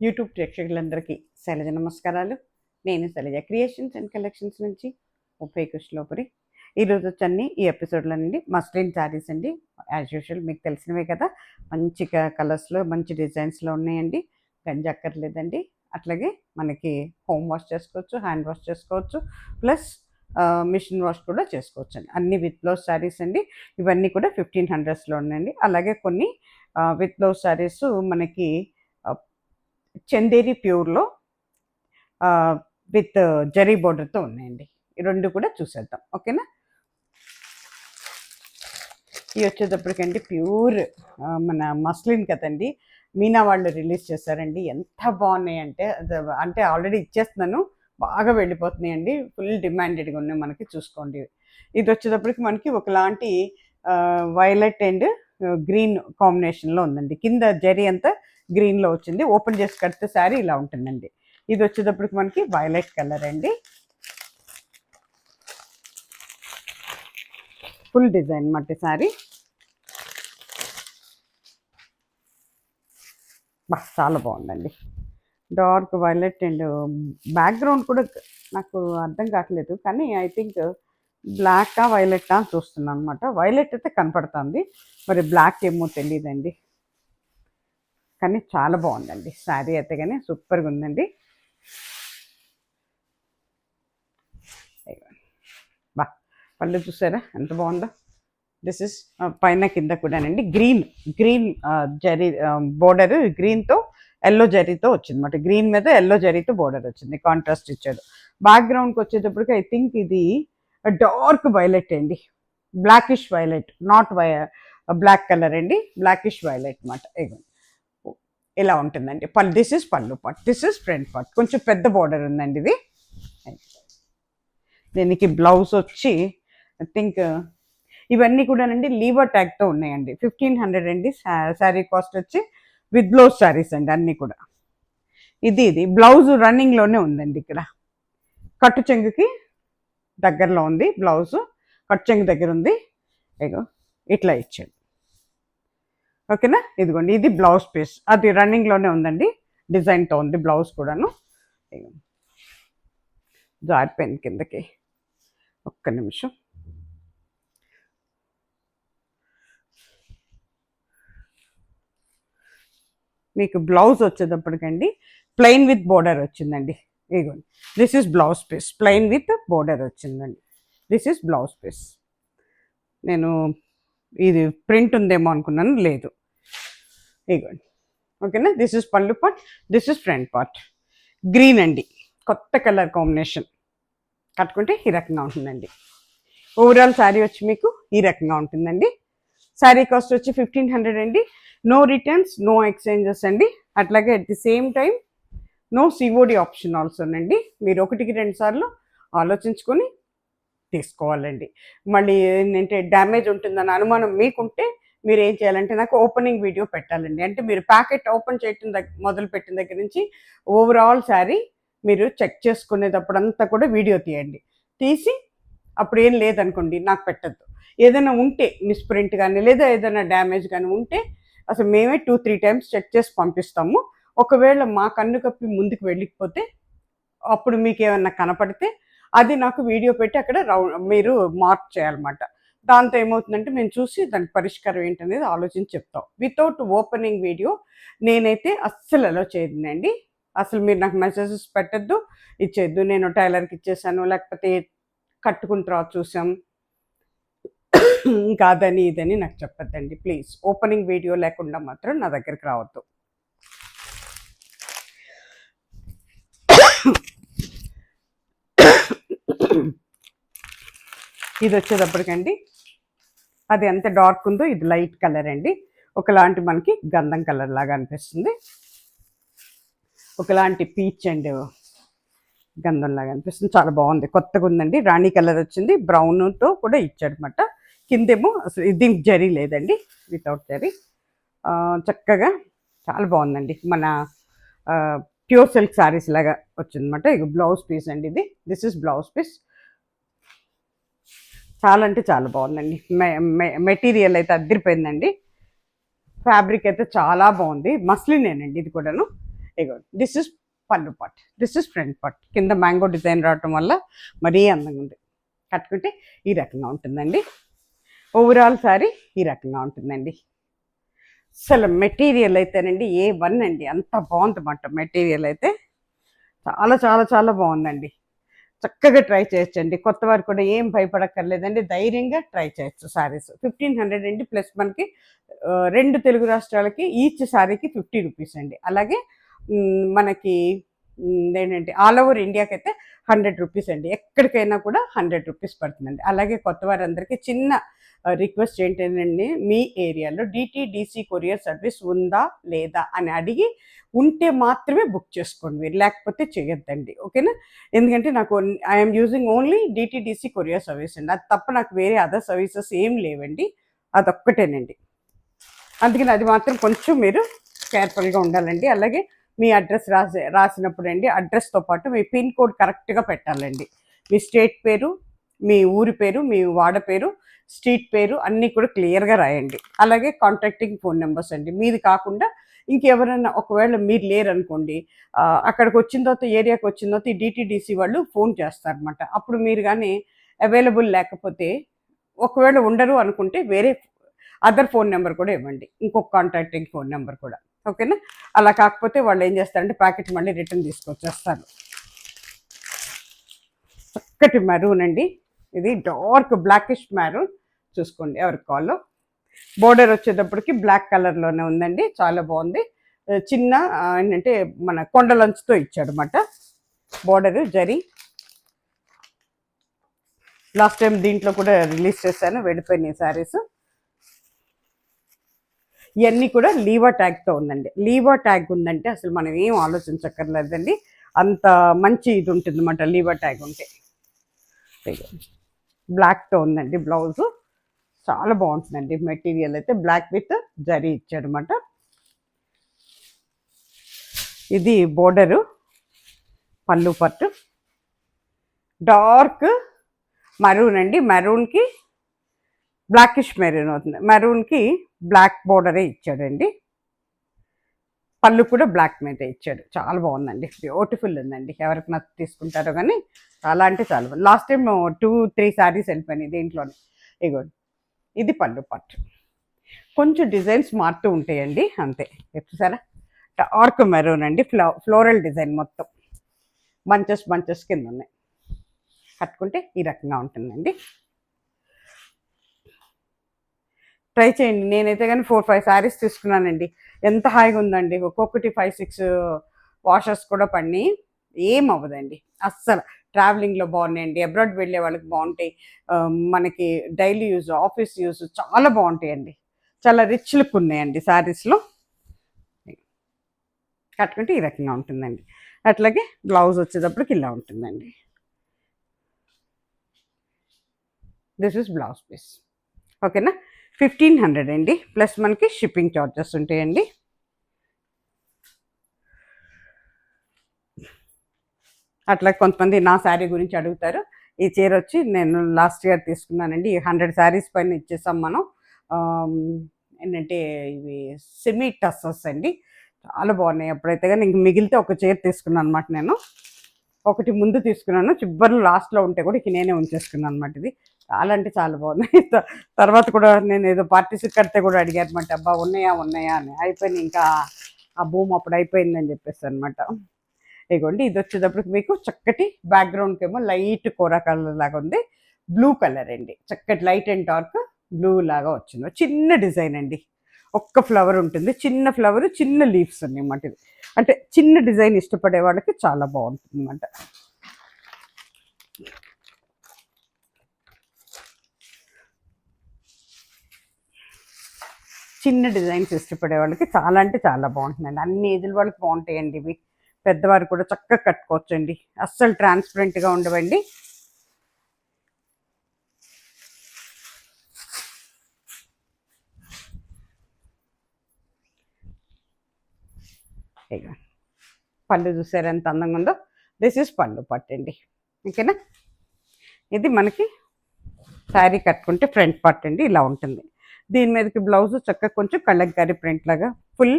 YouTube ప్రేక్షకులందరికీ శైలజ నమస్కారాలు. నేను శైలజ క్రియేషన్స్ అండ్ కలెక్షన్స్ నుంచి 30 కృష్ణలోపురి. ఈరోజు వచ్చన్నీ ఈ ఎపిసోడ్లో నుండి మస్లిన్ శారీస్ అండి. యాజ్ యూజువల్ మీకు తెలిసినవే కదా, మంచి కలర్స్లో మంచి డిజైన్స్లో ఉన్నాయండి. గంజి అక్కర్లేదండి. అట్లాగే మనకి హోమ్ వాష్ చేసుకోవచ్చు, హ్యాండ్ వాష్ చేసుకోవచ్చు, ప్లస్ మిషన్ వాష్ కూడా చేసుకోవచ్చు అండి. అన్ని విత్ బ్లౌజ్ శారీస్ అండి. ఇవన్నీ కూడా 1500స్లో ఉన్నాయండి. అలాగే కొన్ని విత్ బ్లౌజ్ శారీస్ మనకి చందేరి ప్యూర్లో విత్ జరీ బోర్డర్తో ఉన్నాయండి. ఈ రెండు కూడా చూసేద్దాం, ఓకేనా. ఇవి వచ్చేటప్పటికండి ప్యూర్ మన మస్లిన్ కదండి, మీనా వాళ్ళు రిలీజ్ చేశారండి. ఎంత బాగున్నాయి అంటే ఆల్రెడీ ఇచ్చేస్తున్నాను, బాగా వెళ్ళిపోతున్నాయండి. ఫుల్ డిమాండెడ్గా ఉన్నాయి మనకి, చూసుకోండి. ఇది వచ్చేటప్పటికి మనకి ఒకలాంటి వైలెట్ అండ్ గ్రీన్ కాంబినేషన్లో ఉందండి. కింద జరీ అంతా గ్రీన్లో వచ్చింది. ఓపెన్ చేసి కడితే శారీ ఇలా ఉంటుందండి. ఇది వచ్చేటప్పటికి మనకి వైలెట్ కలర్ అండి. ఫుల్ డిజైన్ మట్టి శారీ. చాలా బాగుందండి. డార్క్ వైలెట్ అండ్ బ్యాక్గ్రౌండ్ కూడా నాకు అర్థం కావట్లేదు, కానీ ఐ థింక్ బ్లాకా వైలెట్టా అని చూస్తున్నాను అనమాట. వైలెట్ అయితే కనపడుతుంది, మరి బ్లాక్ ఏమో తెలియదండి. కానీ చాలా బాగుందండి శారీ అయితే, కానీ సూపర్గా ఉందండి. పళ్ళు చూసారా ఎంత బాగుందో. దిస్ ఇస్ పైన కింద కూడానండి గ్రీన్ జరీ బోర్డర్, గ్రీన్తో ఎల్లో జరీతో వచ్చింది అనమాట. గ్రీన్ మీద ఎల్లో జరీతో బోర్డర్ వచ్చింది, కాంట్రాస్ట్ ఇచ్చాడు. బ్యాక్గ్రౌండ్కి వచ్చేటప్పటికి ఐ థింక్ ఇది డార్క్ వైలెట్ అండి, blackish violet, not black colour అండి, బ్లాకిష్ వైలెట్ అనమాట. ఇలా ఉంటుందండి పళ్ళు. దిస్ ఇస్ పళ్ళు part, this is front part. కొంచెం పెద్ద బోర్డర్ ఉందండి ఇది. దీనికి బ్లౌజ్ వచ్చి ఐ థింక్ ఇవన్నీ కూడానండి లీవర్ ట్యాగ్తో ఉన్నాయండి. 1500 అండి శారీ కాస్ట్ వచ్చి, విత్ బ్లౌజ్ శారీస్ అండి అన్నీ కూడా. ఇది బ్లౌజ్ రన్నింగ్లోనే ఉందండి. ఇక్కడ కట్టు చెంగుకి దగ్గరలో ఉంది బ్లౌజ్, కట్టు చెంగు దగ్గర ఉంది. ఇట్లా ఇచ్చాడు, ఓకేనా. ఇదిగోండి, ఇది బ్లౌజ్ పీస్, అది రన్నింగ్లోనే ఉందండి, డిజైన్తో ఉంది బ్లౌజ్ కూడాను. జారిపోయింది కిందకి, ఒక్క నిమిషం. మీకు బ్లౌజ్ వచ్చేటప్పటికండి ప్లెయిన్ విత్ బోర్డర్ వచ్చిందండి. ఇదిగోండి, this is blouse piece, plain with border వచ్చిందండి. This is blouse piece. నేను ఇది ప్రింట్ ఉందేమో అనుకున్నాను, లేదు. ఇదిగోండి, ఓకేనా. దిస్ ఇస్ పళ్ళు part, this is front part. Green అండి, కొత్త కలర్ కాంబినేషన్. కట్టుకుంటే ఈ రకంగా ఉంటుందండి. ఓవరాల్ శారీ వచ్చి మీకు ఈ రకంగా ఉంటుందండి. శారీ కాస్ట్ వచ్చి 1500 అండి. నో రిటర్న్స్, నో ఎక్స్చేంజెస్ అండి. అట్లాగే at the same time no COD option ఆల్సోనండి. మీరు 1-2 సార్లు ఆలోచించుకొని తీసుకోవాలండి. మళ్ళీ ఏంటంటే డ్యామేజ్ ఉంటుందని అనుమానం మీకుంటే మీరు ఏం చేయాలంటే నాకు ఓపెనింగ్ వీడియో పెట్టాలండి. అంటే మీరు ప్యాకెట్ ఓపెన్ చేయటం మొదలు పెట్టిన దగ్గర నుంచి ఓవరాల్ శారీ మీరు చెక్ చేసుకునేటప్పుడు అంతా కూడా వీడియో తీయండి. తీసి అప్పుడు ఏం లేదనుకోండి నాకు పెట్టద్దు. ఏదైనా ఉంటే మిస్ప్రింట్ కానీ లేదా ఏదైనా డ్యామేజ్ కానీ ఉంటే అసలు మేమే 2-3 టైమ్స్ చెక్ చేసి పంపిస్తాము. ఒకవేళ మా కన్ను కప్పి ముందుకు వెళ్ళిపోతే అప్పుడు మీకు ఏమన్నా కనపడితే అది నాకు వీడియో పెట్టి అక్కడ మీరు మార్క్ చేయాలన్నమాట. దాంతో ఏమవుతుందంటే మేము చూసి దానికి పరిష్కారం ఏంటనేది ఆలోచించి చెప్తాం. వితౌట్ ఓపెనింగ్ వీడియో నేనైతే అస్సలు అలో చేయనండి. అసలు మీరు నాకు మెసేజెస్ పెట్టద్దు, ఇచ్చేద్దు. నేను టైలర్కి ఇచ్చేసాను, లేకపోతే కట్టుకున్న తర్వాత చూసాం, ఇంకా అదని ఇదని నాకు చెప్పద్దండి ప్లీజ్. ఓపెనింగ్ వీడియో లేకుండా మాత్రం నా దగ్గరికి రావద్దు. ఇది వచ్చేటప్పటికండి అది ఎంత డార్క్ ఉందో ఇది లైట్ కలర్ అండి. ఒకలాంటి మనకి గంధం కలర్ లాగా అనిపిస్తుంది, ఒకలాంటి పీచ్ అండ్ గంధం లాగా అనిపిస్తుంది. చాలా బాగుంది, కొత్తగా ఉందండి. రాణి కలర్ వచ్చింది, బ్రౌన్తో కూడా ఇచ్చాడనమాట. కిందేమో అసలు దీనికి జరీ లేదండి, వితౌట్ జరీ. చక్కగా చాలా బాగుందండి. మన ప్యూర్ సిల్క్ శారీస్ లాగా వచ్చిందన్నమాట. ఇక బ్లౌజ్ పీస్ అండి ఇది. This is blouse piece. చాలా అంటే చాలా బాగుందండి. మెటీరియల్ అయితే అద్దరిపోయిందండి. ఫ్యాబ్రిక్ అయితే చాలా బాగుంది. మస్లినేనండి ఇది కూడాను. ఇగో దిస్ ఇస్ పళ్ళు part, this is front part. కింద మ్యాంగో డిజైన్ రావటం వల్ల మరీ అందంగా ఉంది. కట్టుకుంటే ఈ రకంగా ఉంటుందండి. ఓవరాల్ సారీ ఈ రకంగా ఉంటుందండి. అసలు మెటీరియల్ అయితేనండి A1 అండి, అంత బాగుందన్నమాట. మెటీరియల్ అయితే చాలా చాలా చాలా బాగుందండి. చక్కగా ట్రై చేయొచ్చండి. కొత్త వారు కూడా ఏం భయపడక్కర్లేదండి, ధైర్యంగా ట్రై చేయొచ్చు. సారీస్ 1500 అండి, ప్లస్ మనకి 2 తెలుగు రాష్ట్రాలకి ఈచ్ సారీకి 50 రూపీస్ అండి. అలాగే మనకి ఏంటంటే ఆల్ ఓవర్ ఇండియాకి అయితే 100 రూపీస్ అండి. ఎక్కడికైనా కూడా 100 రూపీస్ పడుతుందండి. అలాగే కొత్త వారందరికీ చిన్న రిక్వెస్ట్ ఏంటంటే, మీ ఏరియాలో DTDC కొరియర్ సర్వీస్ ఉందా లేదా అని అడిగి, ఉంటే మాత్రమే బుక్ చేసుకోండి మీరు, లేకపోతే చేయొద్దండి. ఓకేనా? ఎందుకంటే నాకు I'm using only DTDC courier service అండి. అది తప్ప నాకు వేరే అదర్ సర్వీసెస్ ఏం లేవండి, అదొక్కటేనండి. అందుకని అది మాత్రం కొంచెం మీరు కేర్ఫుల్గా ఉండాలండి. అలాగే మీ అడ్రస్ రాసినప్పుడు అండి, అడ్రస్తో పాటు మీ పిన్ కోడ్ కరెక్ట్గా పెట్టాలండి. మీ స్టేట్ పేరు, మీ ఊరి పేరు, మీ వాడ పేరు, స్ట్రీట్ పేరు అన్నీ కూడా క్లియర్గా రాయండి. అలాగే కాంటాక్టింగ్ ఫోన్ నెంబర్స్ అండి. మీది కాకుండా ఇంకెవరైనా ఒకవేళ మీరు లేరనుకోండి, అక్కడికి వచ్చిన తర్వాత, ఏరియాకి వచ్చిన తర్వాత ఈ DTDC వాళ్ళు ఫోన్ చేస్తారనమాట. అప్పుడు మీరు కానీ అవైలబుల్ లేకపోతే, ఒకవేళ ఉండరు అనుకుంటే వేరే అదర్ ఫోన్ నెంబర్ కూడా ఇవ్వండి, ఇంకొక కాంటాక్టింగ్ ఫోన్ నెంబర్ కూడా. ఓకేనా? అలా కాకపోతే వాళ్ళు ఏం చేస్తారంటే ప్యాకెట్ మళ్ళీ రిటర్న్ తీసుకొచ్చేస్తారు. చక్కటి మెరూన్ అండి, ఇది డార్క్ బ్లాకిష్ మెరూన్. చూసుకోండి ఎవరికి కాల్లో. బోర్డర్ వచ్చేటప్పటికి బ్లాక్ కలర్లోనే ఉందండి, చాలా బాగుంది. చిన్న ఏంటంటే మన కొండలంచుతో ఇచ్చాడు అనమాట బోర్డరు. జరీ లాస్ట్ టైం దీంట్లో కూడా రిలీజ్ చేశాను, వెళ్ళిపోయినాయి శారీస్. ఇవన్నీ కూడా లీవా ట్యాగ్తో ఉందండి. లీవా ట్యాగ్ ఉందంటే అసలు మనం ఏం ఆలోచించక్కర్లేదండి, అంత మంచి ఇది ఉంటుంది అన్నమాట లీవా ట్యాగ్ ఉంటే. బ్లాక్తో ఉందండి బ్లౌజు, చాలా బాగుంటుందండి. మెటీరియల్ అయితే బ్లాక్ విత్ జరీ ఇచ్చాడనమాట. ఇది బోర్డరు, పళ్ళు పట్టు డార్క్ మరూన్ అండి. మరూన్కి బ్లాకిష్ మెరూన్ అవుతుంది. మరూన్కి బ్లాక్ బోర్డరే ఇచ్చాడండి. పళ్ళు కూడా బ్లాక్ మీద ఇచ్చాడు. చాలా బాగుందండి, బ్యూటిఫుల్ ఉందండి. ఎవరికి నచ్చి తీసుకుంటారో కానీ చాలా అంటే చాలా బాగుంది. లాస్ట్ టైం 2-3 శారీస్ వెళ్ళిపోయినాయి దీంట్లోనే. ఇగోండి ఇది పళ్ళు పట్టు. కొంచెం డిజైన్స్ మారుతూ ఉంటాయండి అంతే. చూసారా? డార్క్ మెరూన్ అండి, ఫ్లోరల్ డిజైన్ మొత్తం బంచెస్ కింద ఉన్నాయి. కట్టుకుంటే ఈ రకంగా ఉంటుందండి. ట్రై చేయండి. నేనైతే కానీ 4-5 శారీస్ తీసుకున్నానండి. ఎంత హాయిగా ఉందండి. ఒక్కొక్కటి 5-6 వాషర్స్ కూడా పడి ఏం అవ్వదండి అస్సలు. ట్రావెలింగ్లో బాగున్నాయండి, అబ్రాడ్ వెళ్ళే వాళ్ళకి బాగుంటాయి, మనకి డైలీ యూజ్, ఆఫీస్ యూజ్ చాలా బాగుంటాయండి. చాలా రిచ్ లుక్ ఉన్నాయండి శారీస్లో. కట్టుకుంటే ఈ రకంగా ఉంటుందండి. అట్లాగే బ్లౌజ్ వచ్చేటప్పటికి ఇలా ఉంటుందండి. This is blouse piece. ఓకేనా? 1500 అండి, ప్లస్ మనకి షిప్పింగ్ ఛార్జెస్ ఉంటాయండి. అట్లా కొంతమంది నా శారీ గురించి అడుగుతారు. ఈ చీర వచ్చి నేను లాస్ట్ ఇయర్ తీసుకున్నానండి. 100 శారీస్ పైన ఇచ్చేసాం మనం. ఏంటంటే ఇవి సెమీ టస్సెస్ అండి, చాలా బాగున్నాయి. ఎప్పుడైతే కానీ ఇంక మిగిలితే ఒక చీర తీసుకున్నాను అనమాట. నేను ఒకటి ముందు తీసుకున్నాను, చివరిలో లాస్ట్లో ఉంటే కూడా ఇక నేనే ఉంచేసుకున్నాను అనమాట. ఇది చాలా అంటే చాలా బాగుంది. తర్వాత కూడా నేను ఏదో పార్టీస్ కడితే కూడా అడిగారు అనమాట, అబ్బా ఉన్నాయా అని. అయిపోయింది ఇంకా, ఆ భూమి అప్పుడు అయిపోయిందని చెప్పేసి అనమాట. ఇగోండి ఇది వచ్చేటప్పటికి మీకు చక్కటి బ్యాక్గ్రౌండ్కి ఏమో లైట్ కోరా కలర్ లాగా ఉంది, బ్లూ కలర్ అండి, చక్కటి లైట్ అండ్ డార్క్ బ్లూ లాగా వచ్చింది. చిన్న డిజైన్ అండి, ఒక్క ఫ్లవర్ ఉంటుంది, చిన్న ఫ్లవర్, చిన్న లీవ్స్ ఉన్నాయి అన్నమాట. ఇది అంటే చిన్న డిజైన్ ఇష్టపడే వాళ్ళకి చాలా బాగుంటుంది అన్నమాట. చిన్న డిజైన్స్ ఇష్టపడే వాళ్ళకి చాలా అంటే చాలా బాగుంటుందండి. అన్ని ఏజ్ల వాళ్ళకి బాగుంటాయండి ఇవి. పెద్దవారు కూడా చక్కగా కట్టుకోవచ్చండి, అస్సలు ట్రాన్స్పరెంట్గా ఉండవండి. పళ్ళు చూసారు ఎంత అందంగా ఉందో. దిస్ ఇస్ పళ్ళు పట్టండి. ఓకేనా? ఇది మనకి శారీ కట్టుకుంటే ఫ్రంట్ పార్ట్ అండి, ఇలా ఉంటుంది. దీని మీదకి బ్లౌజ్ చక్కగా కొంచెం కళ్ళంకారీ ప్రింట్ లాగా full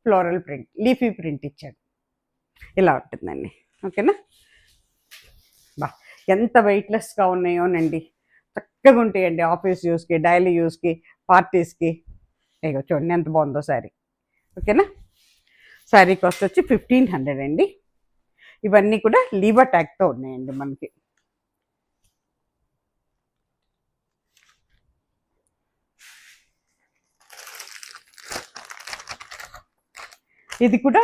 floral print, leafy print ఇచ్చాడు. ఇలా ఉంటుందండి. ఓకేనా. బా ఎంత వెయిట్లెస్గా ఉన్నాయోనండి, చక్కగా ఉంటాయండి ఆఫీస్ యూస్కి, డైలీ యూస్కి, పార్టీస్కి. ఇగో చూడండి ఎంత బాగుందో శారీ. ఓకేనా. శారీ కాస్ట్ వచ్చి 1500 అండి. ఇవన్నీ కూడా లీవర్ ట్యాగ్తో ఉన్నాయండి మనకి. ఇది కూడా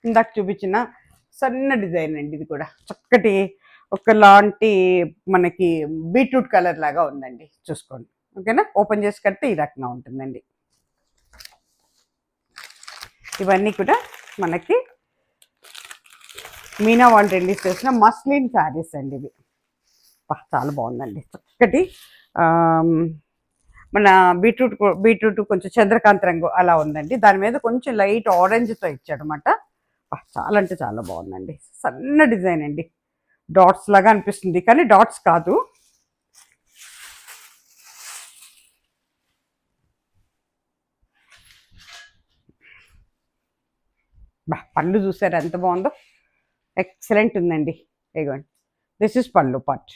ఇందాక చూపించిన సన్న డిజైన్ అండి. ఇది కూడా చక్కటి ఒకలాంటి మనకి బీట్రూట్ కలర్ లాగా ఉందండి, చూసుకోండి. ఓకేనా. ఓపెన్ చేసి కడితే ఈ రకంగా ఉంటుందండి. ఇవన్నీ కూడా మనకి మీనా వాళ్ళు రిలీజ్ చేసిన మస్లిన్ శారీస్ అండి. ఇవి చాలా బాగుందండి. చక్కటి మన బీట్రూట్ కొంచెం చంద్రకాంత్ రంగు అలా ఉందండి. దాని మీద కొంచెం లైట్ ఆరెంజ్తో ఇచ్చాడనమాట. చాలా అంటే చాలా బాగుందండి. సన్న డిజైన్ అండి, డాట్స్ లాగా అనిపిస్తుంది కానీ డాట్స్ కాదు. పళ్ళు చూసారు ఎంత బాగుందో, ఎక్సలెంట్ ఉందండి. ఇదిగోండి, దిస్ ఇస్ పళ్ళు పార్ట్,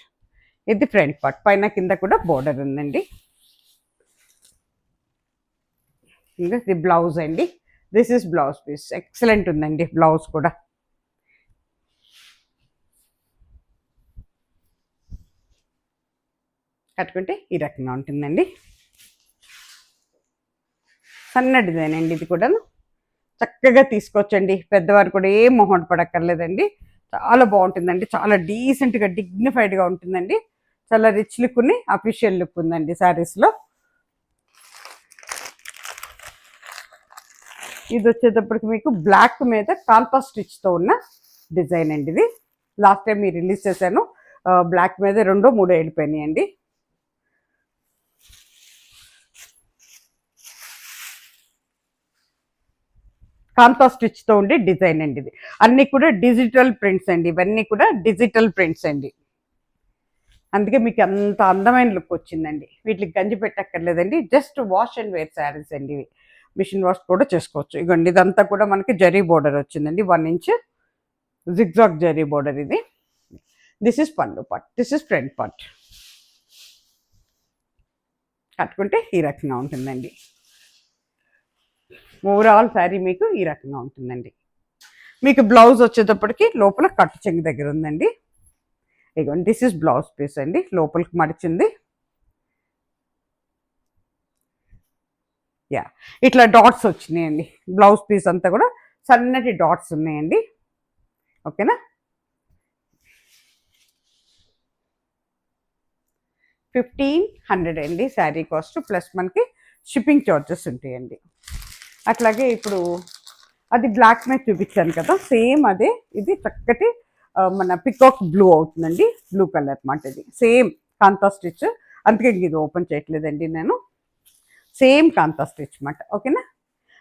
ఇది ఫ్రంట్ పార్ట్. పైన కింద కూడా బోర్డర్ ఉందండి. ఇంకా ఇది బ్లౌజ్ అండి. This is blouse piece, excellent ఉందండి బ్లౌజ్ కూడా. కట్టుకుంటే ఈ రకంగా ఉంటుందండి. సన్న డిజైన్ అండి. ఇది కూడా చక్కగా తీసుకొచ్చండి. పెద్దవారు కూడా ఏం మొహం పడక్కర్లేదండి. చాలా బాగుంటుందండి. చాలా డీసెంట్గా డిగ్నిఫైడ్గా ఉంటుందండి. చాలా రిచ్ లుక్ ఉంది, అఫీషియల్ లుక్ ఉందండి శారీస్లో. ఇది వచ్చేటప్పటికి మీకు బ్లాక్ మీద కాంతా స్టిచ్తో ఉన్న డిజైన్ అండి. ఇది లాస్ట్ టైం మీరు రిలీజ్ చేశాను, బ్లాక్ మీద 2-3 వెళ్ళిపోయినాయండి. కాంతా స్టిచ్తో ఉండే డిజైన్ అండి. ఇది అన్నీ కూడా డిజిటల్ ప్రింట్స్ అండి. ఇవన్నీ కూడా డిజిటల్ ప్రింట్స్ అండి. అందుకే మీకు అంత అందమైన లుక్ వచ్చిందండి. వీటికి గంజి పెట్టక్కర్లేదండి, just wash and wear saris అండి. ఇవి మిషన్ వాష్ కూడా చేసుకోవచ్చు. ఇగోండి, ఇదంతా కూడా మనకి జరీ బోర్డర్ వచ్చిందండి, 1 ఇంచ్ జిగ్జాగ్ జరీ బోర్డర్. ఇది దిస్ ఇస్ పళ్ళు part, this is front part. కట్టుకుంటే ఈ రకంగా ఉంటుందండి. ఓవరాల్ శారీ మీకు ఈ రకంగా ఉంటుందండి. మీకు బ్లౌజ్ వచ్చేటప్పటికి లోపల కట్టు చెంగు దగ్గర ఉందండి. ఇగోండి, దిస్ ఇస్ బ్లౌజ్ పీస్ అండి, లోపలికి మడిచింది. యా, ఇట్లా డాట్స్ వచ్చినాయండి. బ్లౌజ్ పీస్ అంతా కూడా సన్నటి డాట్స్ ఉన్నాయండి. ఓకేనా. 1500 అండి శారీ కాస్ట్, ప్లస్ మనకి షిప్పింగ్ చార్జెస్ ఉంటాయండి. అట్లాగే ఇప్పుడు అది బ్లాక్ మీద చూపించాను కదా, సేమ్ అదే ఇది చక్కటి మన పికాక్ బ్లూ అవుతుందండి. బ్లూ కలర్ మాట. ఇది సేమ్ కాంతా స్టిచ్, అందుకే ఇది ఓపెన్ చేయట్లేదండి నేను. సేమ్ కాంతా స్టిచ్ మాట. ఓకేనా.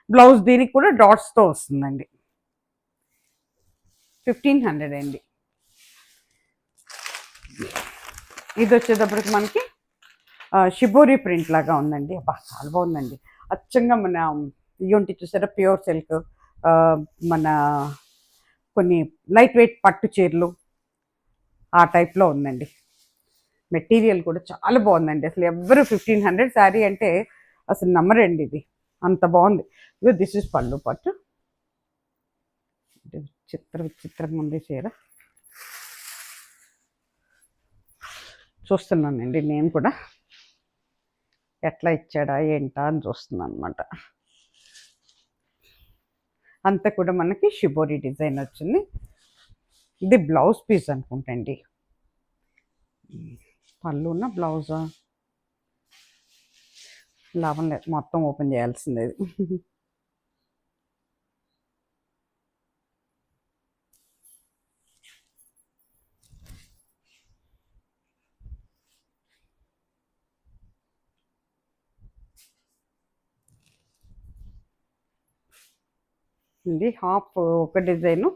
బ్లౌజ్ దీనికి కూడా డాట్స్తో వస్తుందండి. 1500 అండి. ఇది వచ్చేటప్పటికి మనకి షిబోరి ప్రింట్ లాగా ఉందండి. చాలా బాగుందండి. అచ్చంగా మన ఇవి చూసారా, ప్యూర్ సిల్క్, మన కొన్ని లైట్ వెయిట్ పట్టు చీరలు ఆ టైప్లో ఉందండి. మెటీరియల్ కూడా చాలా బాగుందండి. అసలు ఎవరు 1500 శారీ అంటే అసలు నమ్మరండి, ఇది అంత బాగుంది. ఇదో దిస్ ఇస్ పళ్ళు పట్టు. విచిత్రంగా ఉంది చీర, చూస్తున్నానండి నేను కూడా ఎట్లా ఇచ్చాడా ఏంటా అని చూస్తున్నాను అనమాట. అంతా కూడా మనకి షిబోరి డిజైన్ వచ్చింది. ఇది బ్లౌజ్ పీస్ అనుకుంటండి. పళ్ళు ఉన్న బ్లౌజా లాభం లేదు, మొత్తం ఓపెన్ చేయాల్సిందే. ఇది హాఫ్ ఒక డిజైను,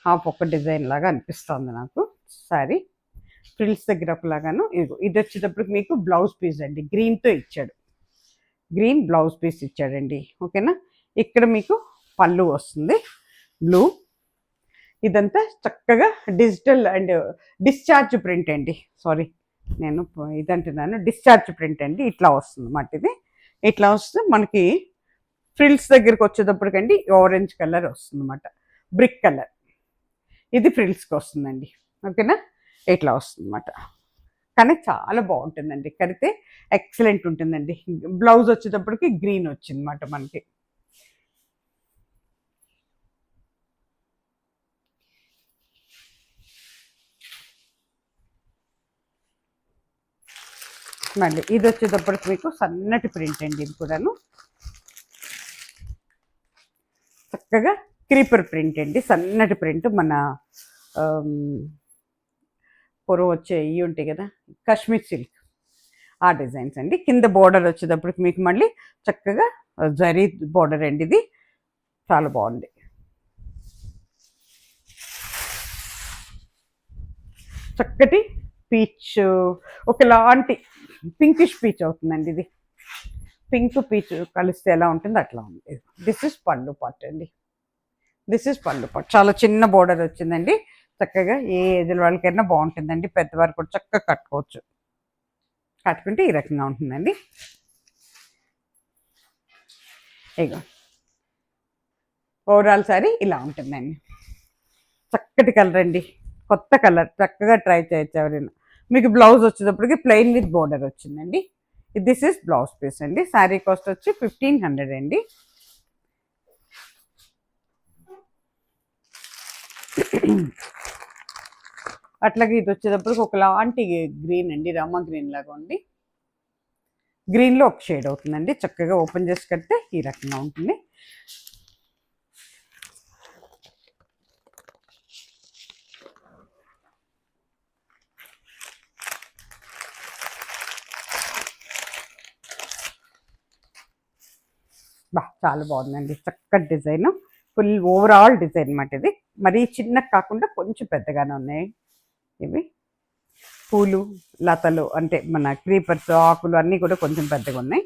హాఫ్ ఒక డిజైన్ లాగా అనిపిస్తుంది నాకు సారీ. ఫ్రిల్స్ దగ్గర ఒకలాగాను. ఇది వచ్చేటప్పటికి మీకు బ్లౌజ్ పీస్ అండి, గ్రీన్తో ఇచ్చాడు. గ్రీన్ బ్లౌజ్ పీస్ ఇచ్చాడండి. ఓకేనా. ఇక్కడ మీకు పళ్ళు వస్తుంది బ్లూ. ఇదంతా చక్కగా డిజిటల్ అండ్ డిశ్చార్జ్ ప్రింట్ అండి. సారీ, నేను ఇదంటున్నాను, డిశ్చార్జ్ ప్రింట్ అండి. ఇట్లా వస్తుంది అన్నమాట. ఇది ఇట్లా వస్తే మనకి ఫ్రిల్స్ దగ్గరికి వచ్చేటప్పటికండి ఆరెంజ్ కలర్ వస్తుంది అన్నమాట, బ్రిక్ కలర్. ఇది ఫ్రిల్స్కి వస్తుందండి. ఓకేనా, ఇట్లా వస్తుంది అన్నమాట. కానీ చాలా బాగుంటుందండి, కడితే ఎక్సలెంట్ ఉంటుందండి. బ్లౌజ్ వచ్చేటప్పటికి గ్రీన్ వచ్చింది అన్నమాట మనకి. మళ్ళీ ఇది వచ్చేటప్పటికి మీకు సన్నటి ప్రింట్ అండి. ఇది కూడాను చక్కగా క్రీపర్ ప్రింట్ అండి, సన్నటి ప్రింట్. మన పొరవ వచ్చే ఇవి ఉంటాయి కదా, కాశ్మీర్ సిల్క్, ఆ డిజైన్స్ అండి. కింద బోర్డర్ వచ్చేటప్పటికి మీకు మళ్ళీ చక్కగా జరీ బోర్డర్ అండి. ఇది చాలా బాగుంది. చక్కటి పీచ్, ఒకలాంటి పింకిష్ పీచ్ అవుతుందండి. ఇది పింక్ పీచ్ కలిస్తే ఎలా ఉంటుందో అట్లా ఉంది. దిస్ ఇస్ పళ్ళు పార్ట్ అండి. దిస్ ఇస్ పళ్ళు పార్ట్. చాలా చిన్న బోర్డర్ వచ్చిందండి. చక్కగా ఏ ఏజ్ వాళ్ళకైనా బాగుంటుందండి. పెద్దవారు కూడా చక్కగా కట్టుకోవచ్చు. కట్టుకుంటే ఈ రకంగా ఉంటుందండి. ఇగో ఓవరాల్ సారీ ఇలా ఉంటుందండి. చక్కటి కలర్ అండి, కొత్త కలర్. చక్కగా ట్రై చేయొచ్చు ఎవరైనా. మీకు బ్లౌజ్ వచ్చేటప్పటికి ప్లెయిన్ విత్ బోర్డర్ వచ్చిందండి. దిస్ ఇస్ బ్లౌజ్ పీస్ అండి. శారీ కాస్ట్ వచ్చి 1500 అండి. అట్లాగే ఇది వచ్చేటప్పటికి ఒకలాంటి గ్రీన్ అండి, రామా గ్రీన్ లాగా ఉంది. గ్రీన్లో ఒక షేడ్ అవుతుందండి. చక్కగా ఓపెన్ చేసి కడితే ఈ రకంగా ఉంటుంది. చాలా బాగుందండి, చక్కటి డిజైన్. ఫుల్ ఓవరాల్ డిజైన్ అన్నమాట. ఇది మరీ చిన్న కాకుండా కొంచెం పెద్దగానే ఉన్నాయి. ఇవి పూలు, లతలు అంటే మన క్రీపర్స్, ఆకులు అన్నీ కూడా కొంచెం పెద్దగా ఉన్నాయి.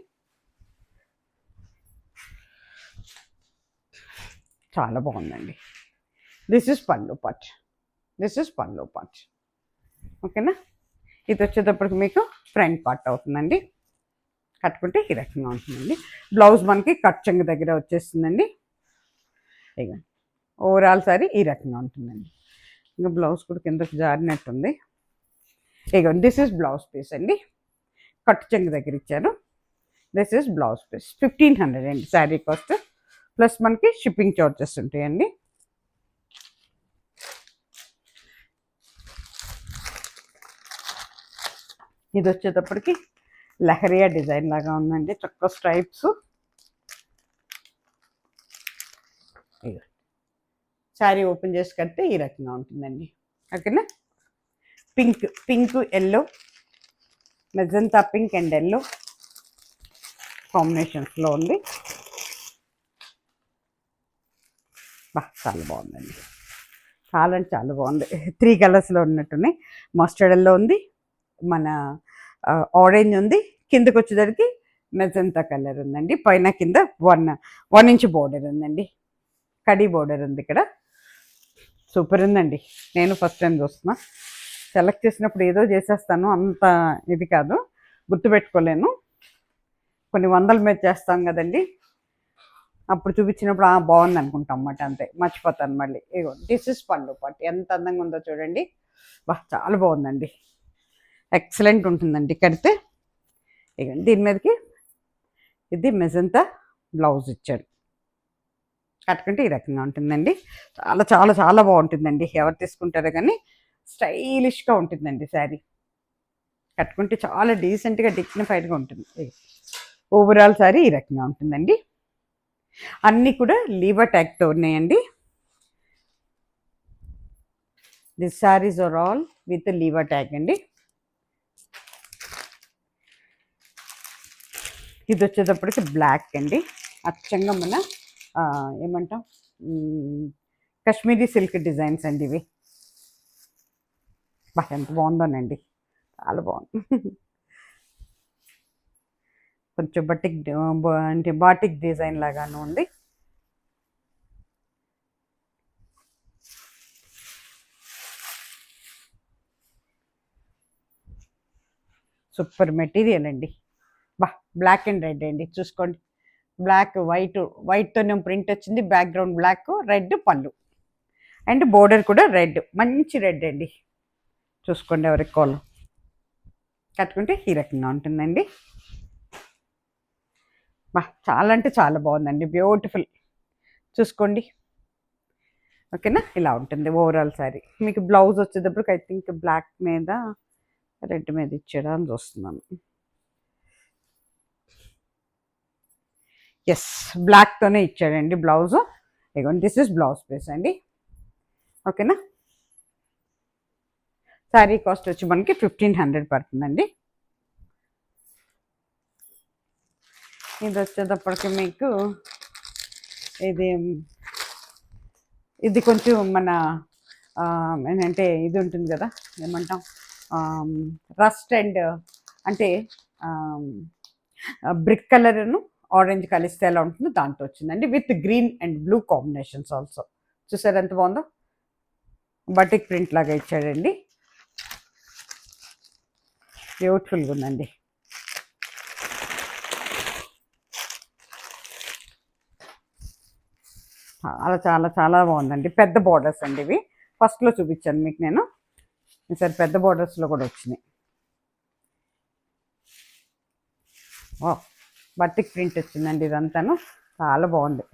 చాలా బాగుందండి. దిస్ ఇస్ పళ్ళు పార్ట్. దిస్ ఇస్ పళ్ళు పార్ట్. ఓకేనా, ఇది వచ్చేటప్పటికి మీకు ఫ్రంట్ పార్ట్ అవుతుందండి. కట్టుకుంటే ఈ రకంగా ఉంటుందండి. బ్లౌజ్ మనకి కట్ చెంగు దగ్గర వచ్చేస్తుందండి. ఇక ఓవరాల్ సారీ ఈ రకంగా ఉంటుందండి. ఇంకా బ్లౌజ్ కూడా కిందకి జారినట్టుంది. ఇక దిస్ ఇస్ బ్లౌజ్ పీస్ అండి. కట్ చెంగు దగ్గర ఇచ్చారు. This is blouse piece. 1500 అండి శారీ కాస్ట్. ప్లస్ మనకి షిప్పింగ్ చార్జెస్ ఉంటాయండి. ఇది వచ్చేటప్పటికి లహరియా డిజైన్ లాగా ఉందండి. చక్క స్ట్రైప్స్. శారీ ఓపెన్ చేసి కడితే ఈ రకంగా ఉంటుందండి. ఓకేనా, pink yellow, magenta pink and yellow కాంబినేషన్స్లో ఉంది. చాలా బాగుందండి. చాలా అంటే చాలా బాగుంది. 3 కలర్స్లో ఉన్నట్టున్నాయి. మస్టర్డ్ ఎల్లో ఉంది, మన ఆరెంజ్ ఉంది, కిందకి వచ్చేసరికి మెజంతా కలర్ ఉందండి. పైన కింద 1 ఇంచ్ బోర్డర్ ఉందండి. కడీ బోర్డర్ ఉంది ఇక్కడ. సూపర్ ఉందండి. నేను ఫస్ట్ టైం చూస్తున్నా. సెలెక్ట్ చేసినప్పుడు ఏదో చేసేస్తాను, అంత ఇది కాదు, గుర్తుపెట్టుకోలేను. కొన్ని వందల మీద చేస్తాం కదండి, అప్పుడు చూపించినప్పుడు బాగుంది అనుకుంటాం అన్నమాట, అంతే, మర్చిపోతాను మళ్ళీ. ఇగో దిస్ ఇస్ పళ్ళు పార్ట్. ఎంత అందంగా ఉందో చూడండి. చాలా బాగుందండి, ఎక్సలెంట్ ఉంటుందండి కడితే. ఇక దీని మీదకి ఇది మెజంతా బ్లౌజ్ ఇచ్చాడు. కట్టుకుంటే ఈ రకంగా ఉంటుందండి. చాలా చాలా చాలా బాగుంటుందండి. ఎవరు తీసుకుంటారో కానీ స్టైలిష్గా ఉంటుందండి శారీ. కట్టుకుంటే చాలా డీసెంట్గా డిగ్నిఫైడ్గా ఉంటుంది. ఓవరాల్ శారీ ఈ రకంగా ఉంటుందండి. అన్నీ కూడా లీవర్ ట్యాగ్తో ఉన్నాయండి. This saris are all with lever tag అండి. ఇది వచ్చేటప్పటికి బ్లాక్ అండి. అచ్చంగా మన ఏమంటాం, కాశ్మీరీ సిల్క్ డిజైన్స్ అండి ఇవి. ఎంత బాగుందోనండి, చాలా బాగుంది. కొంచెం బటిక్ అంటే బాటిక్ డిజైన్ లాగాను ఉంది. సూపర్ మెటీరియల్ అండి. బా బ్లాక్ అండ్ రెడ్ అండి, చూసుకోండి. బ్లాక్ వైట్తోనే ప్రింట్ వచ్చింది, బ్యాక్గ్రౌండ్ బ్లాక్, రెడ్ పళ్ళు అండ్ బోర్డర్ కూడా రెడ్, మంచి రెడ్ అండి. చూసుకోండి, ఎవరికి కాల్ కట్టుకుంటే ఈ రకంగా ఉంటుందండి. బా చాలా అంటే చాలా బాగుందండి, బ్యూటిఫుల్. చూసుకోండి, ఓకేనా. ఇలా ఉంటుంది ఓవరాల్ శారీ. మీకు బ్లౌజ్ వచ్చేటప్పటికి ఐ థింక్ బ్లాక్ మీద రెడ్ మీద ఇచ్చాడా అని చూస్తున్నాను. ఎస్, బ్లాక్తోనే ఇచ్చాడండి బ్లౌజ్. ఇగోండి, దిస్ ఇస్ బ్లౌజ్ పీస్ అండి, ఓకేనా. శారీ కాస్ట్ వచ్చి మనకి 1500 పడుతుందండి. ఇది వచ్చేటప్పటికి మీకు ఇది కొంచెం మన ఏంటంటే ఇది ఉంటుంది కదా, ఏమంటాం, రస్ట్ అండ్ అంటే బ్రిక్ కలర్ను ఆరెంజ్ కలిస్తే ఎలా ఉంటుందో దాంతో వచ్చిందండి, with green and blue combinations also. చూసారు ఎంత బాగుందో, బటిక్ ప్రింట్ లాగా ఇచ్చాడండి, బ్యూటిఫుల్గా ఉందండి. చాలా చాలా చాలా బాగుందండి. పెద్ద బార్డర్స్ అండి ఇవి, ఫస్ట్లో చూపించాను మీకు నేను. ఈసారి పెద్ద బార్డర్స్లో కూడా వచ్చినాయి. బటిక్ ప్రింట్ వచ్చిందండి, ఇదంతాను చాలా బాగుంది.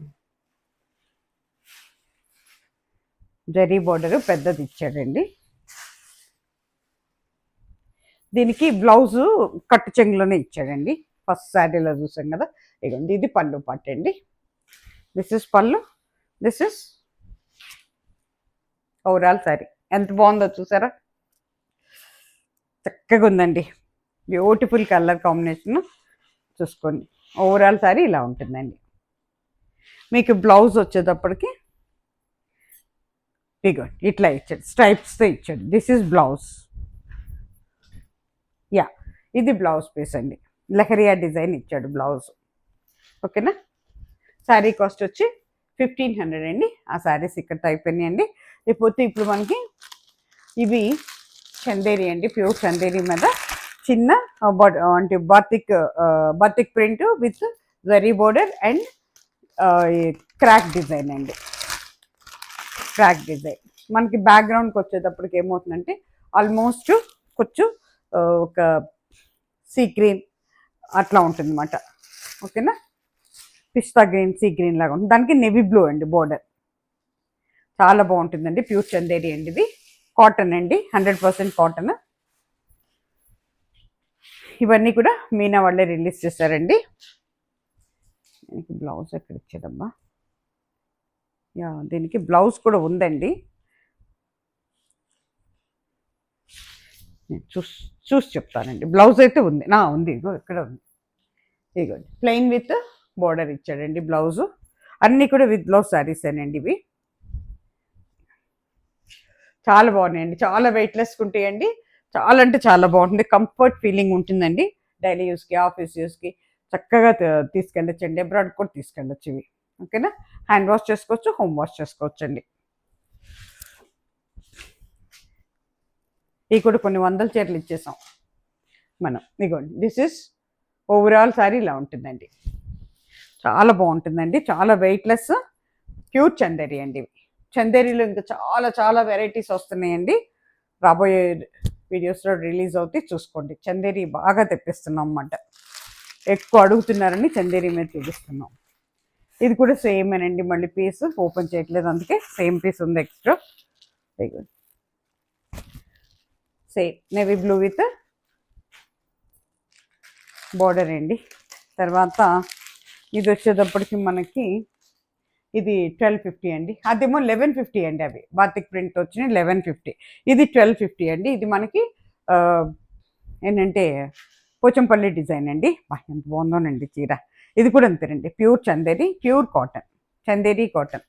జరీ బార్డర్ పెద్దది ఇచ్చాడండి. దీనికి బ్లౌజు కట్టు చెంగులోనే ఇచ్చాడండి, ఫస్ట్ శారీలో చూసాం కదా. ఇదండి, ఇది పళ్ళు పట్టండి. దిస్ ఇస్ పళ్ళు, దిస్ ఇస్ ఓవరాల్ శారీ. ఎంత బాగుందో చూసారా, చక్కగా ఉందండి, బ్యూటిఫుల్ కలర్ కాంబినేషన్. చూసుకోండి, ఓవరాల్ శారీ ఇలా ఉంటుందండి. మీకు బ్లౌజ్ వచ్చేటప్పటికి ఇగో ఇట్లా ఇచ్చాడు, స్ట్రైప్స్తో ఇచ్చాడు. This is blouse. యా, ఇది బ్లౌజ్ పీస్ అండి, లహరియా డిజైన్ ఇచ్చాడు బ్లౌజ్, ఓకేనా. శారీ కాస్ట్ వచ్చి 1500 అండి. ఆ శారీస్ ఇక్కడ అయిపోయినాయండి. లేకపోతే ఇప్పుడు మనకి ఇవి చందేరి అండి, ప్యూర్ చందేరి మీద చిన్న అంటే batik print with zari border and crack design అండి. క్రాక్ డిజైన్ మనకి బ్యాక్గ్రౌండ్కి వచ్చేటప్పటికి ఏమవుతుందంటే ఆల్మోస్ట్ కొంచెం ఒక సీ గ్రీన్ అట్లా ఉంటుంది అన్నమాట, ఓకేనా. పిస్తా గ్రీన్, సీ గ్రీన్ లాగా ఉంటుంది. దానికి నెవీ బ్లూ అండి బోర్డర్, చాలా బాగుంటుందండి. ప్యూర్ చందేరి అండి, ఇది కాటన్ అండి, 100% కాటన్. ఇవన్నీ కూడా మీనా వాళ్ళే రిలీజ్ చేశారండి. దీనికి బ్లౌజ్ ఎక్కడ ఇచ్చాడమ్మా, యా దీనికి బ్లౌజ్ కూడా ఉందండి, నేను చూసి చెప్తానండి. బ్లౌజ్ అయితే ఉంది, ఉంది, ఇగో ఇక్కడ ఉంది. ఇగోండి, ప్లెయిన్ విత్ బోర్డర్ ఇచ్చాడండి బ్లౌజు. అన్నీ కూడా విత్ బ్లౌజ్ శారీసేనండి ఇవి. చాలా బాగున్నాయండి, చాలా వెయిట్లెస్గా ఉంటాయండి. చాలా అంటే చాలా బాగుంటుంది, కంఫర్ట్ ఫీలింగ్ ఉంటుందండి. డైలీ యూస్కి, ఆఫీస్ యూస్కి చక్కగా తీసుకెళ్ళొచ్చండి. అబ్రాడ్ కూడా తీసుకెళ్ళొచ్చు ఇవి, ఓకేనా. హ్యాండ్ వాష్ చేసుకోవచ్చు, హోమ్ వాష్ చేసుకోవచ్చు అండి. ఇవి కూడా కొన్ని వందల చీరలు ఇచ్చేసాం మనం. ఇదిగోండి, దిస్ ఇస్ ఓవరాల్ శారీ ఇలా ఉంటుందండి, చాలా బాగుంటుందండి, చాలా వెయిట్లెస్, ప్యూర్ చందేరి అండి ఇవి. చందేరిలో ఇంకా చాలా చాలా వెరైటీస్ వస్తున్నాయండి, రాబోయే వీడియోస్లో రిలీజ్ అవుతాయి, చూసుకోండి. చందేరి బాగా తెప్పిస్తున్నాం అన్నమాట, ఎక్కువ అడుగుతున్నారని చందేరి మీద చూపిస్తున్నాం. ఇది కూడా సేమేనండి, మళ్ళీ పీస్ ఓపెన్ చేయట్లేదు, అందుకే సేమ్ పీస్ ఉంది extra. Same navy blue with border అండి. తర్వాత ఇది వచ్చేటప్పటికి మనకి ఇది 1250 అండి, అదేమో 1150 అండి. అవి బాతిక్ ప్రింట్ వచ్చినాయి 1150, ఇది 1250 అండి. ఇది మనకి ఏంటంటే పోచంపల్లి డిజైన్ అండి. ఎంత బాగుందోనండి చీర. ఇది కూడా అంతేనండి, pure Chanderi, pure cotton, Chanderi cotton.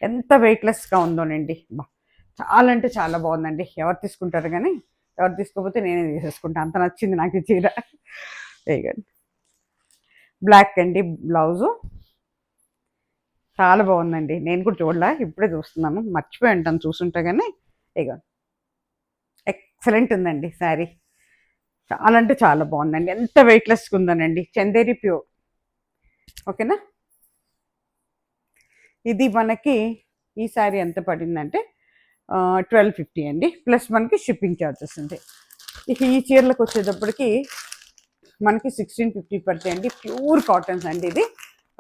ఎంత వెయిట్లెస్గా ఉందోనండి, చాలా అంటే చాలా బాగుందండి. ఎవరు తీసుకుంటారు కానీ, ఎవరు తీసుకోకపోతే నేనే తీసేసుకుంటాను, అంత నచ్చింది నాకు ఈ చీర. బ్లాక్ అండి బ్లౌజు, చాలా బాగుందండి. నేను కూడా చూడలే, ఇప్పుడే చూస్తున్నాను, మర్చిపోయి ఉంటాను చూసుంటే. కానీ ఇక ఎక్సలెంట్ ఉందండి శారీ, చాలా అంటే చాలా బాగుందండి. ఎంత వెయిట్లెస్గా ఉందనండి. చందేరి ప్యూర్. ఓకేనా. ఇది మనకి ఈ సారీ ఎంత పడిందంటే 1250 అండి, ప్లస్ మనకి షిప్పింగ్ ఛార్జెస్ ఉంటాయి. ఇక ఈ చీరలకు వచ్చేటప్పటికి మనకి 1650 పడతాయండి. ప్యూర్ కాటన్స్ అండి ఇది.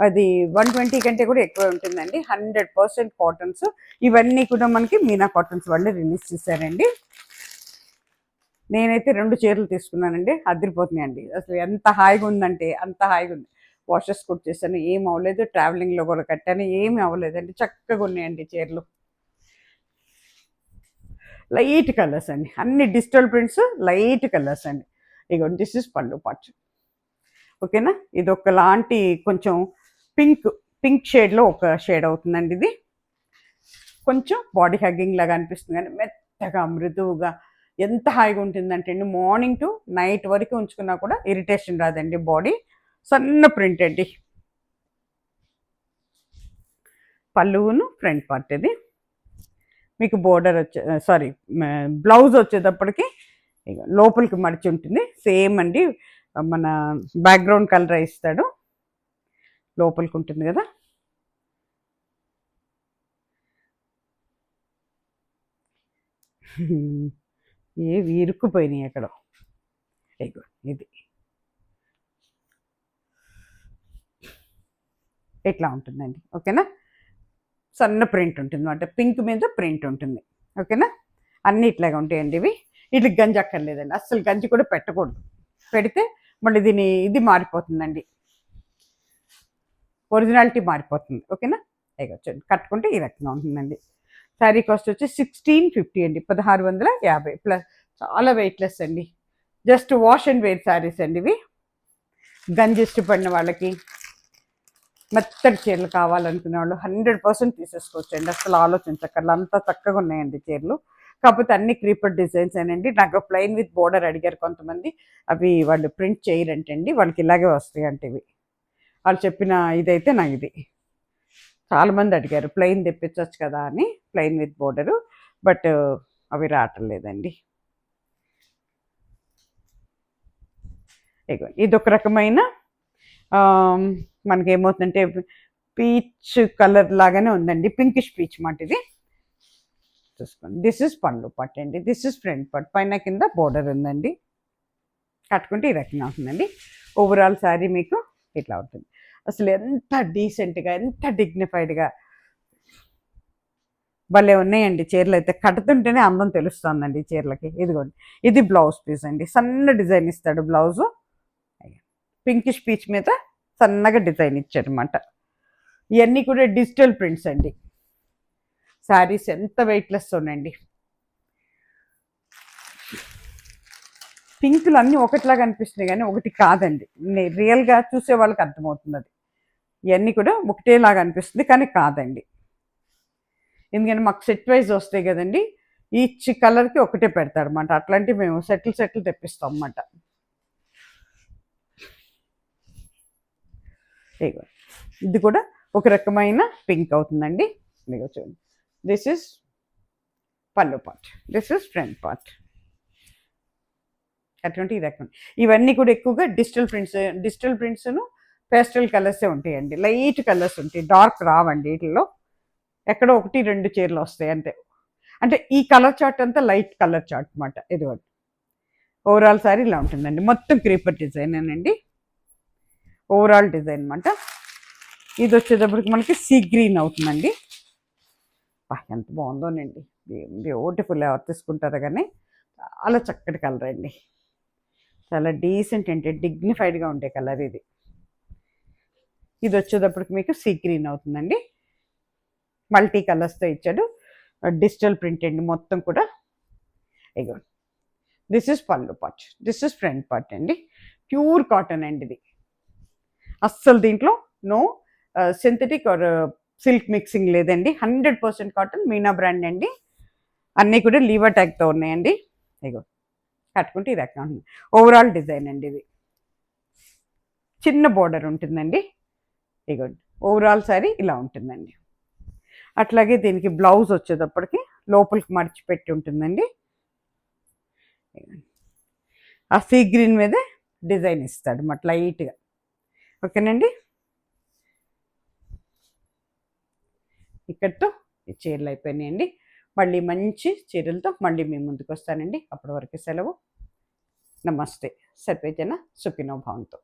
అది 120 కంటే కూడా ఎక్కువ ఉంటుందండి. 100% కాటన్స్. ఇవన్నీ కూడా మనకి మీనా కాటన్స్ వాళ్ళే రిలీజ్ చేశారండి. నేనైతే 2 చీరలు తీసుకున్నానండి. అదిరిపోతున్నాయండి. అసలు ఎంత హాయిగా ఉందంటే అంత హాయిగా ఉంది. వాషెస్ కూడా చేశాను, ఏం అవ్వలేదు. ట్రావెలింగ్లో కూడా కట్టాను, ఏమి అవ్వలేదండి. చక్కగా ఉన్నాయండి చీరలు. లైట్ కలర్స్ అండి, అన్ని డిజిటల్ ప్రింట్స్, లైట్ కలర్స్ అండి. ఇగో దిస్ ఇస్ పళ్ళు పాటు. ఓకేనా. ఇది ఒకలాంటి కొంచెం పింక్ షేడ్లో ఒక షేడ్ అవుతుందండి. ఇది కొంచెం బాడీ హగ్గింగ్ లాగా అనిపిస్తుంది, కానీ మెత్తగా మృదువుగా ఎంత హాయిగా ఉంటుందంటే అండి, మార్నింగ్ టు నైట్ వరకు ఉంచుకున్నా కూడా ఇరిటేషన్ రాదండి. బాడీ సన్న ప్రింట్ అండి. పళ్ళును ఫ్రంట్ పార్ట్. ఇది మీకు బోర్డర్ బ్లౌజ్ వచ్చేటప్పటికి లోపలికి మడిచి ఉంటుంది. సేమ్ అండి, మన బ్యాక్గ్రౌండ్ కలర్ ఇస్తాడు, లోపలికి ఉంటుంది కదా. ఏవి ఇరుక్కుపోయినాయి అక్కడ. ఇది ఎట్లా ఉంటుందండి. ఓకేనా. సన్న ప్రింట్ ఉంటుంది అన్నమాట, పింక్ మీద ప్రింట్ ఉంటుంది. ఓకేనా. అన్నీ ఇట్లాగా ఉంటాయండి. ఇవి వీటికి గంజి అక్కర్లేదండి, అస్సలు గంజి కూడా పెట్టకూడదు. పెడితే మళ్ళీ ఇది మారిపోతుందండి, ఒరిజినాలిటీ మారిపోతుంది. ఓకేనా. చూడండి, కట్టుకుంటే ఈ రకంగా ఉంటుందండి. శారీ కాస్ట్ వచ్చి 1650 అండి, 1650 ప్లస్. చాలా వెయిట్లెస్ అండి. Just wash and wear saris అండి ఇవి. గంజి ఇష్టపడిన వాళ్ళకి, మెత్తటి చీరలు కావాలనుకునే వాళ్ళు 100% తీసేసుకోవచ్చు అండి. అసలు ఆలోచించక్కర్లా, అంతా చక్కగా ఉన్నాయండి చీరలు. కాకపోతే అన్ని క్రీపర్ డిజైన్స్ అనండి. నాకు ప్లెయిన్ విత్ బోర్డర్ అడిగారు కొంతమంది, అవి వాళ్ళు ప్రింట్ చేయరంటండి, వాళ్ళకి ఇలాగే వస్తాయి అంటే. ఇవి వాళ్ళు చెప్పిన ఇదైతే నాకు ఇది. చాలామంది అడిగారు ప్లెయిన్ తెప్పించవచ్చు కదా అని, ప్లెయిన్ విత్ బోర్డరు, బట్ అవి రావటం లేదండి. ఇది ఒక రకమైన మనకేమవుతుందంటే పీచ్ కలర్ లాగానే ఉందండి, పింకిష్ పీచ్ మాట. ఇది చూసుకోండి. దిస్ ఇస్ పళ్ళు పట్టు అండి, దిస్ ఇస్ ఫ్రంట్ పట్టు, పైన కింద బోర్డర్ ఉందండి. కట్టుకుంటే ఈ రకంగా ఉంటుందండి. ఓవరాల్ శారీ మీకు ఇట్లా ఉంటుంది. అసలు ఎంత డీసెంట్గా, ఎంత డిగ్నిఫైడ్గా భలే ఉన్నాయండి చీరలు. అయితే కట్టుతుంటేనే అందం తెలుస్తుందండి చీరలకి. ఇదిగోండి, ఇది బ్లౌజ్ పీస్ అండి. సన్న డిజైన్ ఇస్తాడు బ్లౌజు, పింకిష్ పీచ్ మీద సన్నగా డిజైన్ ఇచ్చాడనమాట. ఇవన్నీ కూడా డిజిటల్ ప్రింట్స్ అండి. శారీస్ ఎంత వెయిట్లెస్ ఉన్నాయండి. పింకులు అన్నీ ఒకటిలాగా అనిపిస్తున్నాయి కానీ ఒకటి కాదండి. రియల్గా చూసే వాళ్ళకి అర్థమవుతుంది అది. ఇవన్నీ కూడా ఒకటేలాగా అనిపిస్తుంది కానీ కాదండి. ఎందుకంటే మాకు సెట్ వైజ్ వస్తాయి కదండి, ఈచ్ కలర్కి ఒకటే పెడతాడు అనమాట. అట్లాంటివి మేము సెట్లు తెప్పిస్తాం అన్నమాట. ఇది కూడా ఒక రకమైన పింక్ అవుతుందండి. ఇదిగో చూడండి, దిస్ ఇస్ పళ్ళు part, this is front part. అటువంటి ఈ రకం. ఇవన్నీ కూడా ఎక్కువగా డిజిటల్ ప్రింట్స్ను పేస్టల్ కలర్సే ఉంటాయండి. లైట్ కలర్స్ ఉంటాయి, డార్క్ రావండి వీటిల్లో. ఎక్కడో 1-2 చీరలు వస్తాయి అంతే. అంటే ఈ కలర్ చార్ట్ అంతా లైట్ కలర్ చార్ట్ అనమాట. ఇదిగోండి, ఓవరాల్ సారీ ఇలా ఉంటుందండి. మొత్తం క్రీపర్ డిజైన్ అండి, ఓవరాల్ డిజైన్ అనమాట. ఇది వచ్చేటప్పటికి మనకి సీ గ్రీన్ అవుతుందండి. ఎంత బాగుందోనండి, బ్యూటిఫుల్. ఎవరు తీసుకుంటారో కానీ చాలా చక్కటి కలర్ అండి, చాలా డీసెంట్ అంటే డిగ్నిఫైడ్గా ఉండే కలర్ ఇది. ఇది వచ్చేటప్పటికి మీకు సీ గ్రీన్ అవుతుందండి. మల్టీ కలర్స్తో ఇచ్చాడు, డిజిటల్ ప్రింట్ అండి మొత్తం కూడా. ఇగో దిస్ ఇస్ పళ్ళు part, this is front part అండి. ప్యూర్ కాటన్ అండి ఇది. అస్సలు దీంట్లో no synthetic or silk mixing లేదండి. 100% కాటన్, మీనా బ్రాండ్ అండి. అన్నీ కూడా లీవర్ ట్యాగ్తో ఉన్నాయండి. ఇగో కట్టుకుంటే ఇది రకం ఓవరాల్ డిజైన్ అండి. ఇది చిన్న బోర్డర్ ఉంటుందండి. ఇగోండి, ఓవరాల్ శారీ ఇలా ఉంటుందండి. అట్లాగే దీనికి బ్లౌజ్ వచ్చేటప్పటికి లోపలికి మడిచిపెట్టి ఉంటుందండి. ఆ సీ గ్రీన్ మీదే డిజైన్ ఇస్తాడు మాట లైట్గా. ఓకేనండి, ఇక్కడితో ఈ చీరలు అయిపోయినాయండి. మళ్ళీ మంచి చీరలతో మళ్ళీ మీ ముందుకు వస్తానండి. అప్పటి వరకు సెలవు. నమస్తే. సర్వేజన సుఖినో భవంతు.